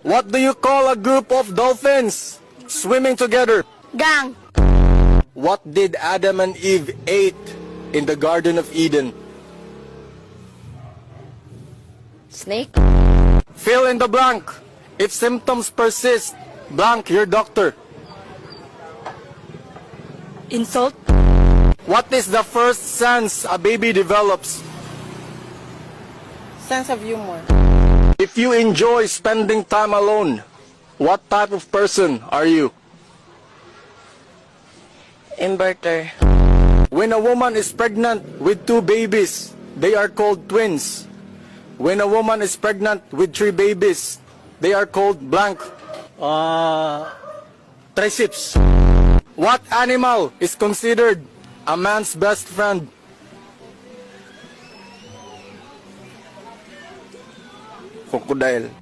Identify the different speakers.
Speaker 1: What do you call a group of dolphins swimming together?
Speaker 2: Gang.
Speaker 1: What did Adam and Eve ate in the Garden of Eden?
Speaker 2: Snake.
Speaker 1: Fill in the blank. If symptoms persist, blank your doctor.
Speaker 2: Insult.
Speaker 1: What is the first sense a baby develops?
Speaker 2: Sense of humor.
Speaker 1: If you enjoy spending time alone, what type of person are you?
Speaker 2: Inverter.
Speaker 1: When a woman is pregnant with 2 babies, they are called twins. When a woman is pregnant with 3 babies, they are called blank. Triceps. What animal is considered a man's best friend? Crocodile.